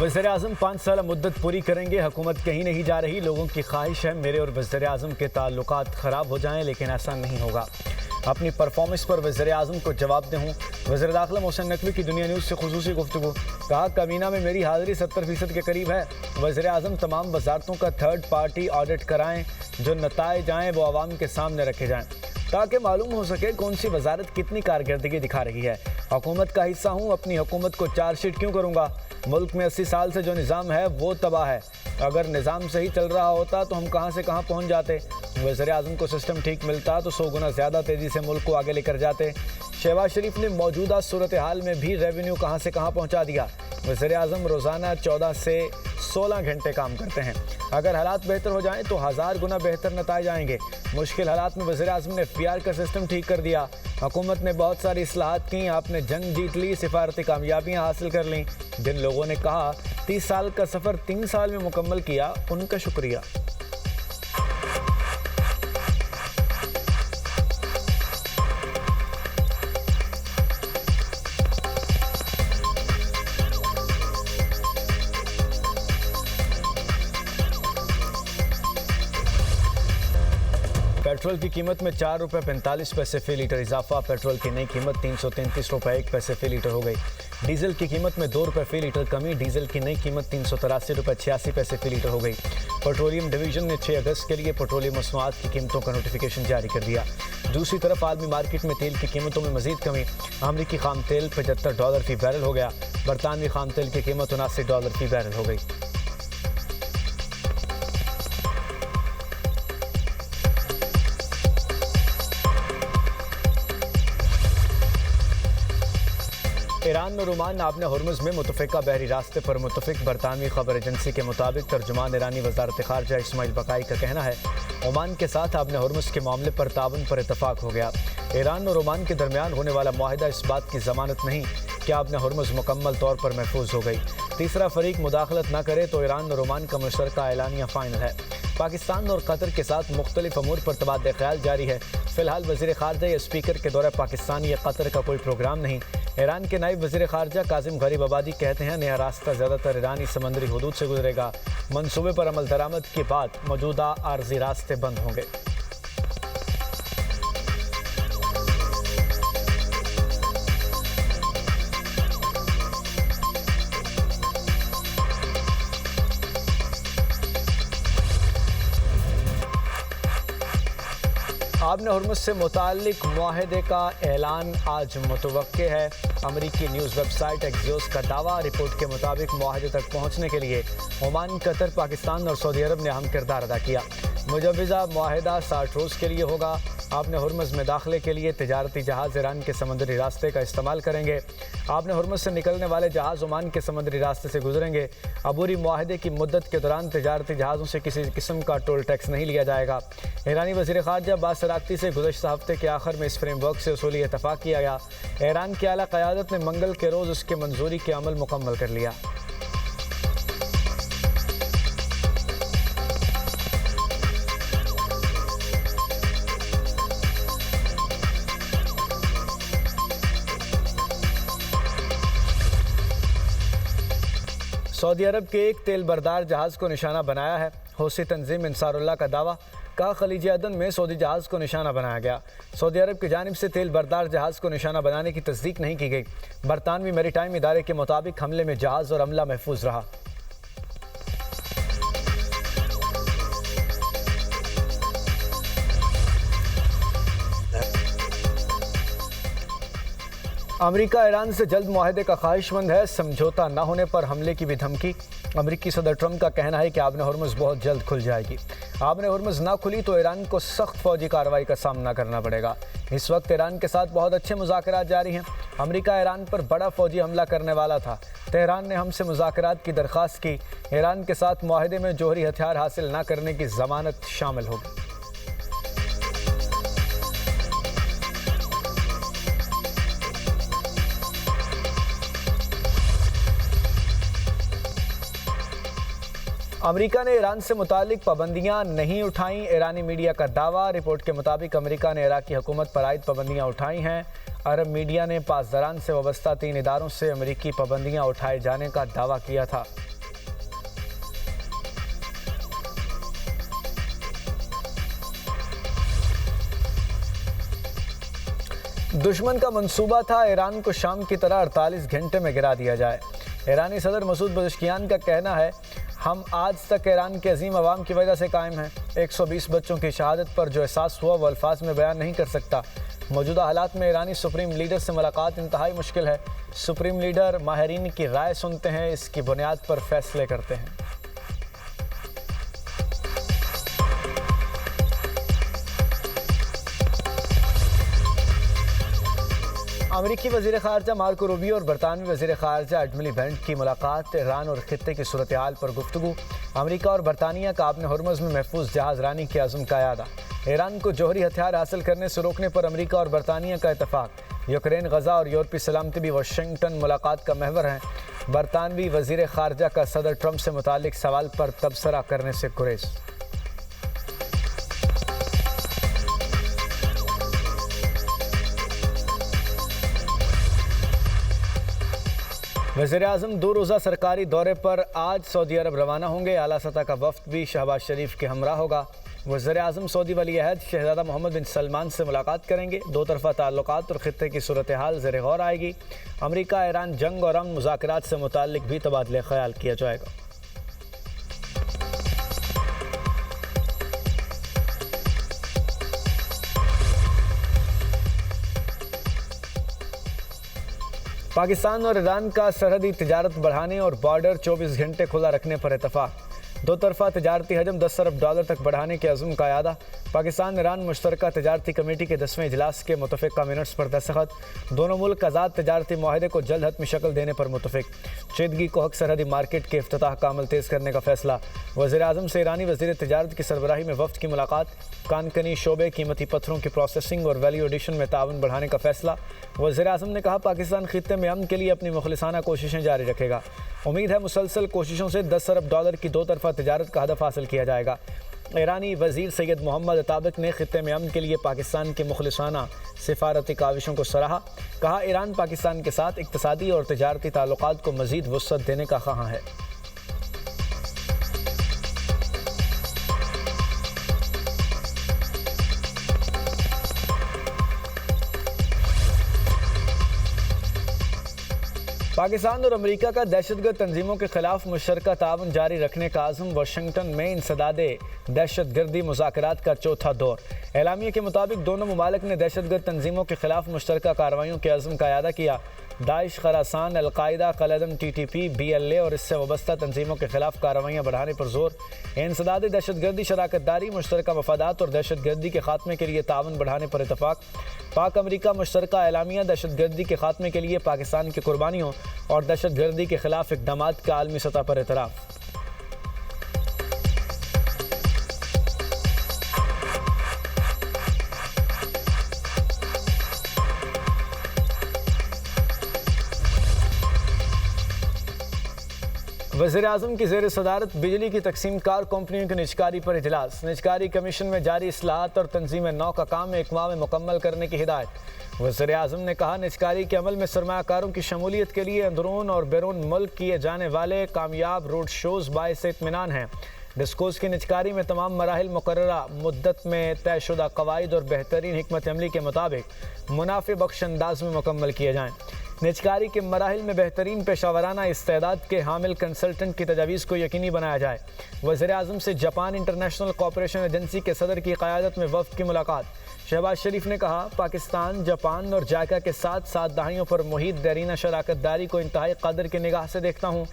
वज़ीर-ए-आज़म 5 साल मुद्दत पूरी करेंगे, हुकूमत कहीं नहीं जा रही। लोगों की ख्वाहिश है मेरे और वज़ीर-ए-आज़म के ताल्लुकात ख़राब हो जाएं, लेकिन ऐसा नहीं होगा। अपनी परफॉर्मेंस पर वज़ीर-ए-आज़म को जवाब दे हूँ। वज़ीर दाखिला मोहसिन नकवी की दुनिया न्यूज़ से खुसूसी गुफ्तगू। कहा, काबीना में मेरी हाज़िरी 70% के करीब है। वज़ीर-ए-आज़म तमाम वज़ारतों का थर्ड पार्टी ऑडिट कराएँ, जो नताइज आएँ वो आवाम के सामने रखे जाएँ, ताकि मालूम हो सके कौन सी वजारत कितनी कारकर्दगी दिखा रही है। हुकूमत का हिस्सा हूँ, अपनी हुकूमत को चार्जशीट क्यों करूँगा? मुल्क में 80 साल से जो निज़ाम है वो तबाह है। अगर निज़ाम सही चल रहा होता तो हम कहाँ से कहाँ पहुँच जाते। वज़ीर-ए-आज़म को सिस्टम ठीक मिलता तो 100 गुना ज़्यादा तेज़ी से मुल्क को आगे लेकर जाते। शहबाज शरीफ ने मौजूदा सूरत हाल में भी रेवेन्यू कहाँ से कहाँ पहुँचा दिया। वज़ीर-ए-आज़म रोज़ाना 14 से 16 घंटे काम करते हैं। अगर हालात बेहतर हो जाएं तो 1000 गुना बेहतर नताइज आएंगे। मुश्किल हालात में वज़ीर-ए-आज़म ने FPR का सिस्टम ठीक कर दिया। हुकूमत ने बहुत सारी इस्लाहात की, आपने जंग जीत ली, सिफारती कामयाबियाँ हासिल कर लीं। जिन लोगों ने कहा 30 साल का सफ़र 3 साल में मुकम्मल किया, उनका शुक्रिया। पेट्रोल की कीमत में 4 रुपये 45 पैसे फ़ी लीटर इजाफा। पेट्रोल की नई कीमत 333 रुपये 1 पैसे फ़ी लीटर हो गई। डीजल की कीमत में 2 रुपये फ़ी लीटर कमी। डीजल की नई कीमत 383 रुपये 86 पैसे फ़ी लीटर हो गई। पेट्रोलियम डिवीजन ने 6 अगस्त के लिए पेट्रोलियम मसनूआत की कीमतों का नोटिफिकेशन जारी कर दिया। दूसरी तरफ आलमी मार्केट में तेल की कीमतों में मजीद कमी। अमरीकी खाम तेल $75 फ़ी बैरल हो गया। बरतानवी खाम तेल की कीमत $79 फ़ी बैरल हो गई। ईरान और ओमान आपने हुर्मुज़ में मुतफ़िका बहरी रास्ते पर मुतफ़िक। बरतानवी खबर एजेंसी के मुताबिक तर्जुमान ईरानी वज़ारत ख़ारजा इस्माइल बकाई का कहना है ओमान के साथ आपने हुर्मुज़ के मामले पर ताउन पर इतफ़ाक़ हो गया। ईरान और ओमान के दरमियान होने वाला मुआहिदा इस बात की ज़मानत नहीं कि आपने हुर्मुज़ मुकम्मल तौर पर महफूज हो गई। तीसरा फरीक मुदाखलत न करे तो ईरान और ओमान का मुश्तरका एलानिया फ़ाइनल है। पाकिस्तान और कतर के साथ मुख्तलिफ अमूर पर तबादला ख्याल जारी है। फ़िलहाल वज़ीर ख़ारजा या स्पीकर के दौरे पाकिस्तान या कतर का कोई प्रोग्राम नहीं। ईरान के नायब वज़ीर ख़ारजा कासिम गरीब आबादी कहते हैं नया रास्ता ज़्यादातर ईरानी समंदरी हदूद से गुजरेगा। मनसूबे पर अमल दरामद के बाद मौजूदा आर्जी रास्ते बंद होंगे। आपने हुर्मुज़ से मुताल्लिक मुआहदे का ऐलान आज मुतवक्के है। अमरीकी न्यूज़ वेबसाइट एक्सियोस का दावा। रिपोर्ट के मुताबिक मुआहदे तक पहुँचने के लिए ओमान, कतर, पाकिस्तान और सऊदी अरब ने अहम किरदार अदा किया। मुजव्वज़ा मुआहदा 60 रोज़ के लिए होगा। आपने हुर्मुज़ में दाखिले के लिए तिजारती जहाज़ ईरान के समुद्री रास्ते का इस्तेमाल करेंगे। आपने हुर्मुज़ से निकलने वाले जहाज़ ओमान के समुद्री रास्ते से गुजरेंगे। अबूरी मुआहदे की मुद्दत के दौरान तिजारती जहाज़ों से किसी किस्म का टोल टैक्स नहीं लिया जाएगा। ईरानी वज़ीर ख़ारजा अब्बास अराग़ची से गुज़श्ता हफ्ते के आखिर में इस फ्रेमवर्क से उसूली इत्तफ़ाक़ किया गया। ईरान की आला क़यादत ने मंगल के रोज़ उसके मंजूरी के अमल मुकम्मल कर लिया। सऊदी अरब के एक तेल बरदार जहाज़ को निशाना बनाया है। हौसी तंजीम अंसारुल्लाह का दावा। कहा, खलीज अदन में सऊदी जहाज़ को निशाना बनाया गया। सऊदी अरब की जानिब से तेल बरदार जहाज़ को निशाना बनाने की तस्दीक नहीं की गई। बरतानवी मैरीटाइम इदारे के मुताबिक हमले में जहाज़ और अमला महफूज रहा। अमेरिका ईरान से जल्द मुआहदे का ख्वाहिशमंद है। समझौता न होने पर हमले की भी धमकी। अमेरिकी सदर ट्रंप का कहना है कि आबने हुर्मुज़ बहुत जल्द खुल जाएगी। आबने हुर्मुज़ ना खुली तो ईरान को सख्त फौजी कार्रवाई का सामना करना पड़ेगा। इस वक्त ईरान के साथ बहुत अच्छे मुज़ाकरात जारी हैं। अमेरिका ईरान पर बड़ा फौजी हमला करने वाला था। तेहरान ने हमसे मुज़ाकरात की दरख्वास्त की। ईरान के साथ मुआहदे में जोहरी हथियार हासिल न करने की ज़मानत शामिल होगी। अमेरिका ने ईरान से मुतालिक पाबंदियां नहीं उठाईं। ईरानी मीडिया का दावा। रिपोर्ट के मुताबिक अमेरिका ने इराकी हुकूमत पर आयद पाबंदियां उठाई हैं। अरब मीडिया ने पासदारान से वाबस्ता 3 इदारों से अमेरिकी पाबंदियां उठाए जाने का दावा किया था। दुश्मन का मंसूबा था ईरान को शाम की तरह 48 घंटे में गिरा दिया जाए। ईरानी सदर मसूद पज़ेश्कियान का कहना है, हम आज तक ईरान के अजीम अवाम की वजह से कायम हैं। 120 बच्चों की शहादत पर जो एहसास हुआ वो अल्फाज में बयान नहीं कर सकता। मौजूदा हालात में ईरानी सुप्रीम लीडर से मुलाकात इंतहाई मुश्किल है। सुप्रीम लीडर माहिरीन की राय सुनते हैं, इसकी बुनियाद पर फैसले करते हैं। अमरीकी वज़ीर ख़ारजा मार्को रूबियो और बरतानवी वज़ीर ख़ारजा एडमिली बेंट की मुलाकात। ईरान और खित्ते की सूरत हाल पर गुफ्तगू। अमरीका और बरतानिया का अपने हुर्मुज़ में महफूज जहाज़ रानी के अज़्म का यादा। ईरान को जौहरी हथियार हासिल करने से रोकने पर अमरीका और बरतानिया का इत्तफाक। यूक्रेन, गजा और यूरोपीय सलामती भी वाशिंगटन मुलाकात का महवर हैं। बरतानवी वज़ीर ख़ारजा का सदर ट्रंप से मुतालिक सवाल पर तबसरा करने से गुरेज। वज़ीर-ए-आज़म 2 रोज़ा सरकारी दौरे पर आज सऊदी अरब रवाना होंगे। आला सतह का वफ्द भी शहबाज शरीफ के हमरा होगा। वज़ीर-ए-आज़म सऊदी वली अहद शहज़ादा मोहम्मद बिन सलमान से मुलाकात करेंगे। 2 तरफ़ा ताल्लुकात और खित्ते की सूरत हाल ज़ेर गौर आएगी। अमरीका ईरान जंग और अमन मुज़ाकरात से मुताल्लिक भी तबादले ख्याल किया जाएगा। पाकिस्तान और ईरान का सरहदी तिजारत बढ़ाने और बॉर्डर 24 घंटे खुला रखने पर इत्तफाक। 2 तरफ़ा तिजारती हजम $10 अरब तक बढ़ाने के अज़्म का यादा। पाकिस्तान ईरान मुश्तरका तिजारती कमेटी के 10वें इजलास के मुतफ़िक़ा मिनट्स पर दस्तखत। दोनों मुल्क आज़ाद तिजारती माहदे को जल्द हतमी शक्ल देने पर मुतफ़िक़। चीदगी को हक सरहदी मार्केट के इफ्तिताह का अमल तेज़ करने का फैसला। वज़ीर-ए-आज़म से ईरानी वज़ीर तिजारत की सरबराही में वफ़द की मुलाकात। कानकनी शोबे कीमती पत्थरों की प्रोसेसिंग और वैल्यू एडिशन में ताउन बढ़ाने का फैसला। वज़ीर-ए-आज़म ने कहा, पाकिस्तान खित्ते में अमन के लिए अपनी मुखलिसाना कोशिशें जारी रखेगा। उम्मीद है मुसलसल कोशिशों से $10 अरब की 2 तरफ़ा तिजारत का हदफ हासिल किया जाएगा। ईरानी वज़ीर सैयद मोहम्मद अताबिक ने खित्ते में अमन के लिए पाकिस्तान की मुखलिसाना सिफारती काविशों को सराहा। कहा, ईरान पाकिस्तान के साथ इक़्तिसादी और तिजारती ताल्लुकात को मज़ीद वुसअत देने का ख़्वाह है। पाकिस्तान और अमेरिका का दहशतगर्द तंजीमों के खिलाफ मुश्तरका ताउन जारी रखने का आज़म। वाशिंगटन में इंसदादे दहशतगर्दी मुज़ाकरात का चौथा दौर। एलामिया के मुताबिक दोनों ममालिक ने दहशतगर्द तंजीमों के खिलाफ मुश्तरका कार्रवाइयों के अज़्म का यादा किया। दाइश, खरासान, अलकायदा, कलदम, TTP, BLA और इससे वाबस्ता तंजीमों के खिलाफ कार्रवाइयाँ बढ़ाने पर जोर। इंसदादे दहशतगर्दी, शराकत दारी, मुश्तरका मफादात और दहशतगर्दी के खात्मे के लिए ताउन बढ़ाने पर इत्तफाक। पाक अमरीका मुश्तरका एलामिया दहशतगर्दी के खात्मे के लिए पाकिस्तान की कुर्बानियों और दहशतगर्दी के खिलाफ इक़दामात का आलमी सतह पर एतराफ़। वज़ीर-ए-आज़म की ज़ेर सदारत बिजली की तकसीम कार कंपनियों की निजकारी पर इजलास। निजकारी कमीशन में जारी इस्लाहात और तंजीम नौ का काम 1 माह में मुकम्मल करने की हिदायत। वज़ीर-ए-आज़म ने कहा, निजकारी के अमल में सरमायाकारों की शमूलियत के लिए अंदरून और बैरून मुल्क किए जाने वाले कामयाब रोड शोज़ बाइस इत्मीनान हैं। डिस्कोज़ की निजकारी में तमाम मराहिल मुकर्ररा मुद्दत में तयशुदा कवायद और बेहतरीन हिकमत अमली के मुताबिक मुनाफे बख्श अंदाज में मुकम्मल किए जाएँ। निजकारी के मराहिल में बेहतरीन पेशावराना इस्तेदाद के हामिल कंसल्टेंट की तजावीज़ को यकीनी बनाया जाए। वज़ीर-ए-आज़म से जापान इंटरनेशनल कॉपरेशन एजेंसी के सदर की क़यादत में वफ़द की मुलाकात। शहबाज शरीफ ने कहा, पाकिस्तान, जापान और जायका के साथ 7 दहाइयों पर मुहित देरीना शराकत दारी को इंतहाई कदर की निगाह से देखता हूँ।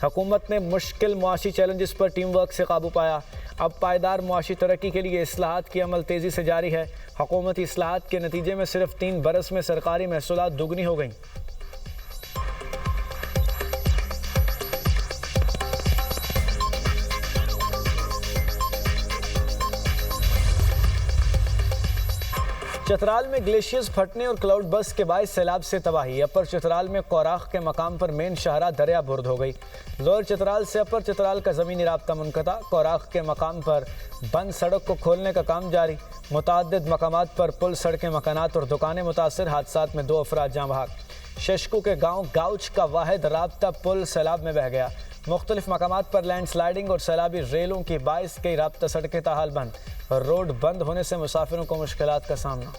हुकूमत ने मुश्किल मुआशी चैलेंजेस पर टीम वर्क से काबू पाया। अब पायदार मुआशी तरक्की के लिए इस्लाहात की अमल तेज़ी से जारी है। हुकूमती इस्लाहात के नतीजे में सिर्फ 3 बरस में सरकारी महसूलात दोगुनी हो गई। चतराल में ग्लेशियर्स फटने और क्लाउड बस्ट के बायस सैलाब से तबाही। अपर चतराल में कोराख के मकाम पर मेन शाहरा दरिया बुर्द हो गई। लोअर चतराल से अपर चतराल का ज़मीनी राब्ता मुनक़ता। कोराख के मकाम पर बंद सड़क को खोलने का काम जारी। मुतअद्दिद मकामात पर पुल, सड़कें, मकानात और दुकानें मुतासर। हादसात में 2 अफराद जाँ बहक। शशकू के गाँव गाउच का वाहिद राब्ता पुल सैलाब में बह गया। मुख्तलिफ मकामात पर लैंड स्लाइडिंग और सैलाबी रेलों की बाइस कई राब्ता सड़कें ताहाल बंद। रोड बंद होने से मुसाफिरों को मुश्किलात का सामना।